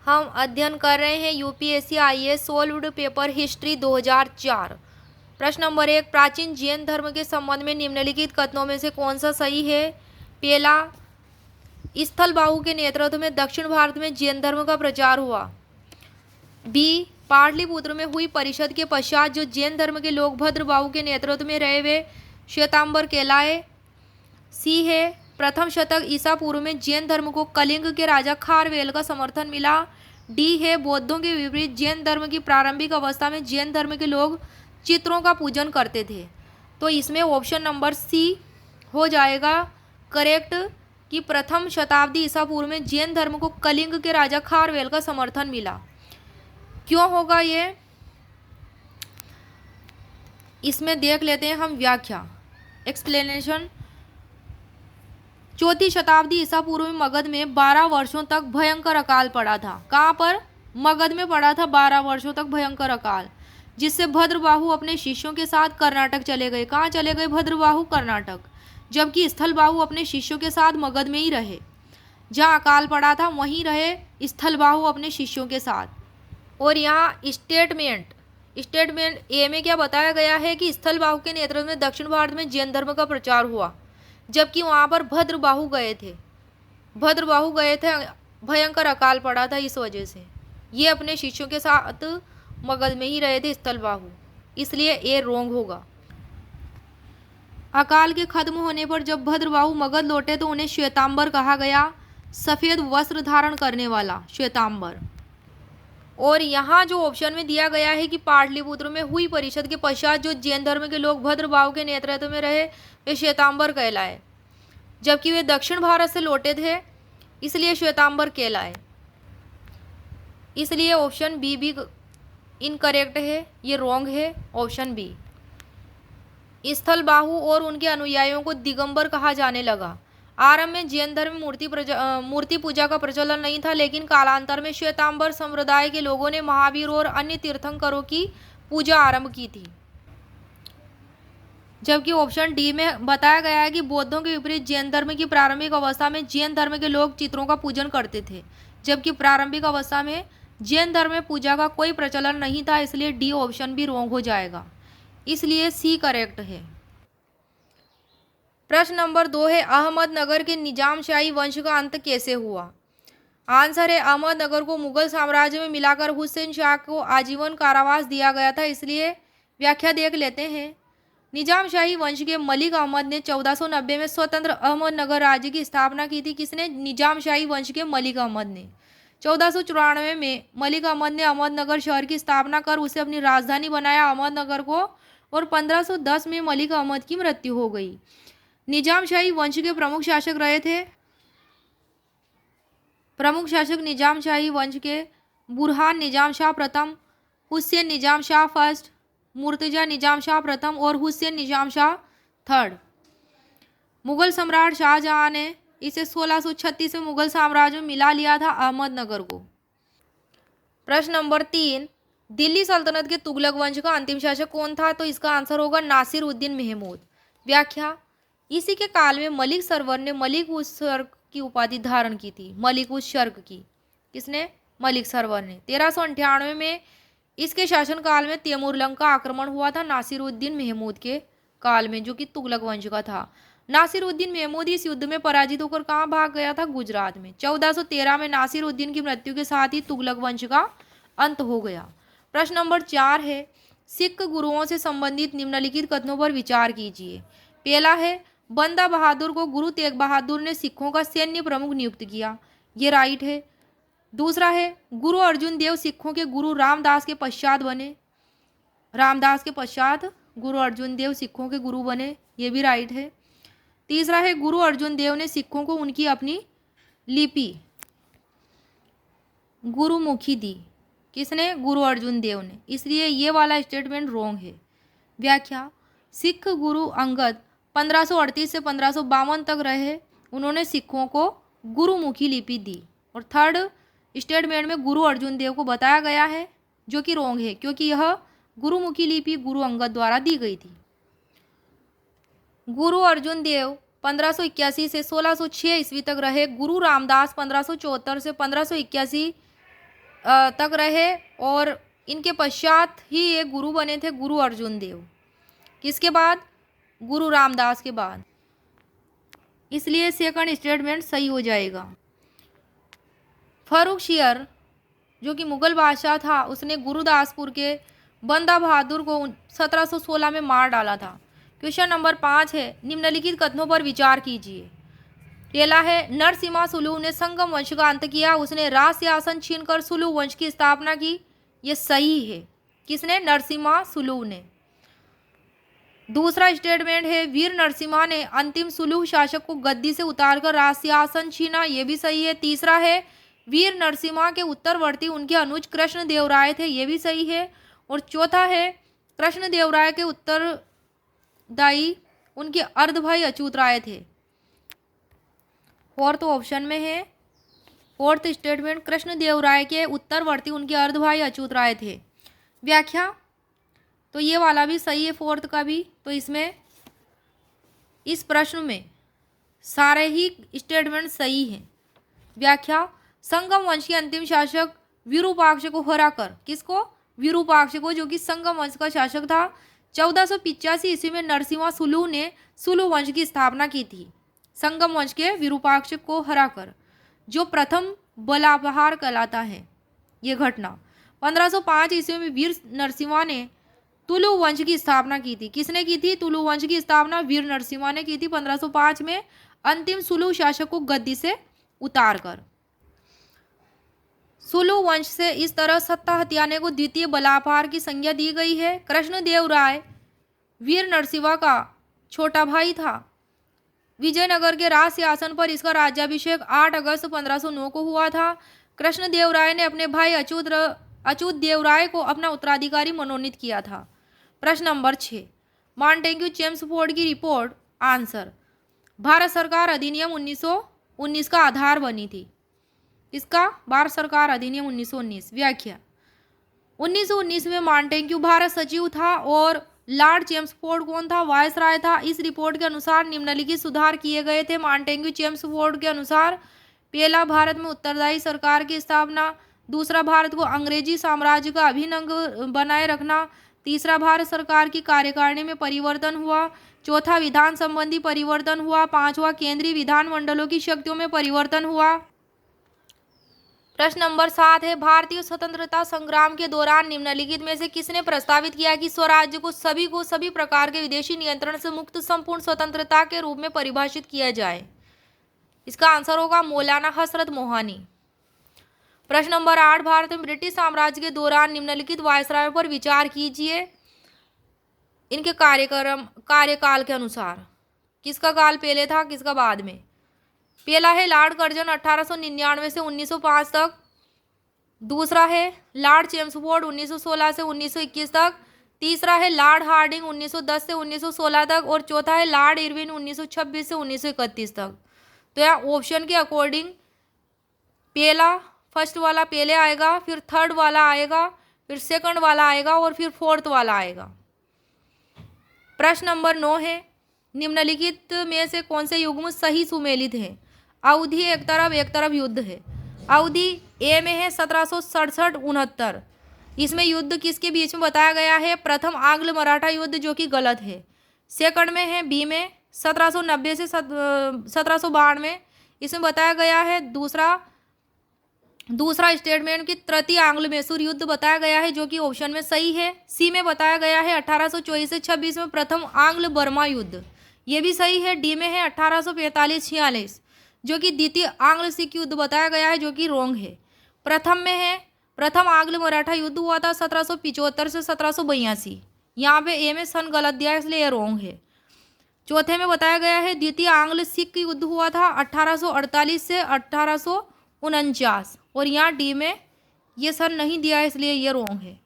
हम अध्ययन कर रहे हैं UPSC IAS solved paper history 2004। प्रश्न नंबर 1, प्राचीन जैन धर्म के संबंध में निम्नलिखित कथनों में से कौन सा सही है? पहला, स्थलबाहु के नेतृत्व में दक्षिण भारत में जैन धर्म का प्रचार हुआ। बी, पाटलिपुत्र में हुई परिषद के पश्चात जो जैन धर्म के लोग भद्रबाहु के नेतृत्व में रहे वे श्वेतांबर कहलाए। सी है, प्रथम शतक ईसा पूर्व में जैन धर्म को कलिंग के राजा खारवेल का समर्थन मिला। डी है, बौद्धों के विपरीत जैन धर्म की प्रारंभिक अवस्था में जैन धर्म के लोग चित्रों का पूजन करते थे। तो इसमें ऑप्शन नंबर सी हो जाएगा करेक्ट कि प्रथम शताब्दी ईसा पूर्व में जैन धर्म को कलिंग के राजा खारवेल का समर्थन मिला। क्यों होगा ये, इसमें देख लेते हैं हम व्याख्या, एक्सप्लेनेशन। चौथी शताब्दी ईसा पूर्व में मगध में 12 वर्षों तक भयंकर अकाल पड़ा था। कहाँ पर? मगध में पड़ा था 12 वर्षों तक भयंकर अकाल, जिससे भद्रबाहु अपने शिष्यों के साथ कर्नाटक चले गए। कहाँ चले गए भद्रबाहु? कर्नाटक। जबकि स्थलबाहु अपने शिष्यों के साथ मगध में ही रहे। जहाँ अकाल पड़ा था वहीं रहे स्थलबाहु अपने शिष्यों के साथ। और यहाँ स्टेटमेंट ए में क्या बताया गया है कि स्थलबाहु के नेतृत्व में दक्षिण भारत में जैन धर्म का प्रचार हुआ, जबकि वहाँ पर भद्रबाहु गए थे, भयंकर अकाल पड़ा था, इस वजह से ये अपने शिष्यों के साथ मगध में ही रहे थे स्थलबाहु, इसलिए ए रोंग होगा। अकाल के खत्म होने पर जब भद्रबाहु मगध लौटे तो उन्हें श्वेतांबर कहा गया, सफ़ेद वस्त्र धारण करने वाला श्वेतांबर। और यहाँ जो ऑप्शन में दिया गया है कि पाटलिपुत्र में हुई परिषद के पश्चात जो जैन धर्म के लोग भद्रबाहु के नेतृत्व में रहे वे श्वेतांबर कहलाए, जबकि वे दक्षिण भारत से लौटे थे इसलिए श्वेतांबर कहलाए। इसलिए ऑप्शन बी भी इनकरेक्ट है, ये रॉन्ग है ऑप्शन बी। स्थलबाहु और उनके अनुयायियों को दिगंबर कहा जाने लगा। आरंभ में जैन धर्म में मूर्ति पूजा का प्रचलन नहीं था, लेकिन कालांतर में श्वेतांबर संप्रदाय के लोगों ने महावीर और अन्य तीर्थंकरों की पूजा आरंभ की थी। जबकि ऑप्शन डी में बताया गया है कि बौद्धों के विपरीत जैन धर्म की प्रारंभिक अवस्था में जैन धर्म के लोग चित्रों का पूजन करते थे, जबकि प्रारंभिक अवस्था में जैन धर्म में पूजा का कोई प्रचलन नहीं था, इसलिए डी ऑप्शन भी रॉन्ग हो जाएगा, इसलिए सी करेक्ट है। प्रश्न नंबर 2 है, अहमदनगर के निजामशाही वंश का अंत कैसे हुआ? आंसर है, अहमदनगर को मुगल साम्राज्य में मिलाकर हुसैन शाह को आजीवन कारावास दिया गया था, इसलिए व्याख्या देख लेते हैं। निजामशाही वंश के मलिक अहमद ने 1490 में स्वतंत्र अहमदनगर राज्य की स्थापना की थी। किसने? निजामशाही वंश के मलिक अहमद ने। 1494 में मलिक अहमद ने अहमदनगर शहर की स्थापना कर उसे अपनी राजधानी बनाया अहमदनगर को, और 1510 में मलिक अहमद की मृत्यु हो गई। निजामशाही वंश के प्रमुख शासक रहे थे, प्रमुख शासक निजामशाही वंश के बुरहान निजाम शाह प्रथम, हुसैन निजाम शाह फर्स्ट, मुर्तजा निजाम शाह प्रथम और हुसैन निजाम शाह थर्ड। मुगल सम्राट शाहजहां ने इसे 1636 में मुगल साम्राज्य में मिला लिया था अहमदनगर को। प्रश्न नंबर 3, दिल्ली सल्तनत के तुगलक वंश का अंतिम शासक कौन था? तो इसका आंसर होगा नासिर उद्दीन महमूद। व्याख्या, इसी के काल में मलिक सरवर ने मलिक उस शर्क की उपाधि धारण की थी। मलिक उस शर्क की, किसने? मलिक सरवर ने। 1398 में इसके शासनकाल में तैमूरलंग का आक्रमण हुआ था नासिरुद्दीन महमूद के काल में, जो कि तुगलक वंश का था। नासिरुद्दीन महमूद इस युद्ध में पराजित होकर कहाँ भाग गया था? गुजरात में। 1413 में नासिरुद्दीन की मृत्यु के साथ ही तुगलक वंश का अंत हो गया। प्रश्न नंबर 4 है, सिख गुरुओं से संबंधित निम्नलिखित कथनों पर विचार कीजिए। पहला है, बंदा बहादुर को गुरु तेग बहादुर ने सिखों का सैन्य प्रमुख नियुक्त किया, ये राइट है। दूसरा है, गुरु अर्जुन देव सिखों के गुरु रामदास के पश्चात बने, रामदास के पश्चात गुरु अर्जुन देव सिखों के गुरु बने, ये भी राइट है। तीसरा है, गुरु अर्जुन देव ने सिखों को उनकी अपनी लिपि गुरुमुखी दी। किसने? गुरु अर्जुन देव ने, इसलिए ये वाला स्टेटमेंट रॉन्ग है। व्याख्या, सिख गुरु अंगद 1538 से 1552 तक रहे, उन्होंने सिखों को गुरुमुखी लिपि दी। और थर्ड स्टेटमेंट में गुरु अर्जुन देव को बताया गया है, जो कि रॉन्ग है, क्योंकि यह गुरुमुखी लिपि गुरु अंगद द्वारा दी गई थी। गुरु अर्जुन देव 1581 से 1606 ईस्वी तक रहे। गुरु रामदास 1574 से 1581 तक रहे और इनके पश्चात ही ये गुरु बने थे, गुरु अर्जुन देव। किसके बाद? गुरु रामदास के बाद। इसलिए सेकंड स्टेटमेंट सही हो जाएगा। फर्रुखशियर जो कि मुगल बादशाह था, उसने गुरुदासपुर के बंदा बहादुर को 1716 में मार डाला था। क्वेश्चन नंबर 5 है, निम्नलिखित कथनों पर विचार कीजिए। पहला है, नरसिम्हा सुलू ने संगम वंश का अंत किया, उसने राज सिंहासन छीनकर सुलू वंश की स्थापना की। ये सही है। किसने? नरसिम्हा सुलू ने। दूसरा स्टेटमेंट है, वीर नरसिम्हा ने अंतिम सुलू शासक को गद्दी से उतारकर राज सिंहासन छीना। ये भी सही है। तीसरा है, वीर नरसिम्हा के उत्तरवर्ती उनके अनुज कृष्ण देव राय थे। ये भी सही है। और चौथा है, कृष्ण देव राय के उत्तरदायी उनके अर्ध भाई अच्युत राय थे। फोर्थ ऑप्शन में है, फोर्थ स्टेटमेंट, कृष्ण देव राय के उत्तरवर्ती उनके अर्ध भाई अच्युत राय थे। व्याख्या तो ये वाला भी सही है, फोर्थ का भी। तो इसमें इस प्रश्न में सारे ही स्टेटमेंट सही हैं। व्याख्या, संगम वंश के अंतिम शासक विरूपाक्ष को हराकर, किसको? विरूपाक्ष को, जो कि संगम वंश का शासक था। 1485 ईस्वी में नरसिम्हा सुलू ने सुलू वंश की स्थापना की थी, संगम वंश के विरूपाक्ष को हराकर, जो प्रथम बलापहार कहलाता है। ये घटना 1505 ईस्वी में वीर नरसिम्हा ने तुलु वंश की स्थापना की थी। किसने की थी? तुलु वंश की स्थापना वीर नरसिम्हा ने की थी 1505 में, अंतिम सुलु शासक को गद्दी से उतारकर। सुलु वंश से इस तरह सत्ता हथियाने को द्वितीय बलापहार की संज्ञा दी गई है। कृष्णदेव राय वीर नरसिम्हा का छोटा भाई था। विजयनगर के राज सिंहासन पर इसका राज्याभिषेक 8 अगस्त 1509 को हुआ था। कृष्णदेव राय ने अपने भाई अच्युत देव राय को अपना उत्तराधिकारी मनोनीत किया था। प्रश्न नंबर 6, मॉन्टेग्यू चेम्सफोर्ड की रिपोर्ट आंसर। भारत सरकार अधिनियम 1919 का आधार बनी थी। इसका? भारत सरकार अधिनियम 1919। व्याख्या, 1919 में मॉन्टेग्यू भारत सचिव था और लॉर्ड चेम्सफोर्ड कौन था? वायसराय था। इस रिपोर्ट के अनुसार निम्नलिखित सुधार किए गए थे। मॉन्टेग्यू चेम्सफोर्ड के अनुसार, पहला, भारत में उत्तरदायी सरकार की स्थापना। दूसरा, भारत को अंग्रेजी साम्राज्य का अभिन्न अंग बनाए रखना। तीसरा, भारत सरकार की कार्यकारिणी में परिवर्तन हुआ। चौथा, विधान संबंधी परिवर्तन हुआ। पांचवा, केंद्रीय विधानमंडलों की शक्तियों में परिवर्तन हुआ। प्रश्न नंबर 7 है, भारतीय स्वतंत्रता संग्राम के दौरान निम्नलिखित में से किसने प्रस्तावित किया कि स्वराज्य को सभी प्रकार के विदेशी नियंत्रण से मुक्त संपूर्ण स्वतंत्रता के रूप में परिभाषित किया जाए? इसका आंसर होगा मौलाना हसरत मोहानी। प्रश्न नंबर 8, भारत में ब्रिटिश साम्राज्य के दौरान निम्नलिखित वायसराय पर विचार कीजिए इनके कार्यकाल के अनुसार। किसका काल पहले था, किसका बाद में? पहला है लॉर्ड कर्जन 1899 से 1905 तक। दूसरा है लॉर्ड चेम्सफोर्ड 1916 से 1921 तक। तीसरा है लॉर्ड हार्डिंग 1910 से 1916 तक। और चौथा है लॉर्ड इरविन 1926 से 1931 तक। तो यहाँ ऑप्शन के अकॉर्डिंग पहला, फर्स्ट वाला पहले आएगा, फिर थर्ड वाला आएगा, फिर सेकंड वाला आएगा और फिर फोर्थ वाला आएगा। प्रश्न नंबर 9 है, निम्नलिखित में से कौन से युग्म सही सुमेलित है? अवधि एक तरफ युद्ध है। अवधि ए में है 1767-69। इसमें युद्ध किसके बीच में बताया गया है? प्रथम आंग्ल मराठा युद्ध, जो कि गलत है। सेकंड में है बी में 1790 से 1792। इसमें बताया गया है दूसरा स्टेटमेंट की तृतीय आंग्ल मैसूर युद्ध बताया गया है, जो कि ऑप्शन में सही है। सी में बताया गया है 1824 से 26 में प्रथम आंग्ल बर्मा युद्ध। ये भी सही है। डी में है 1845-46, जो कि द्वितीय आंग्ल सिख युद्ध बताया गया है, जो कि रोंग है। प्रथम में है प्रथम आंग्ल मराठा युद्ध हुआ था 1775 से 1782। यहाँ पे ए में सन गलत दिया है, इसलिए ये रोंग है। चौथे में बताया गया है द्वितीय आंग्ल सिख युद्ध हुआ था 1848 से 1849। और यहाँ डी में ये सन नहीं दिया है, इसलिए ये रोंग है।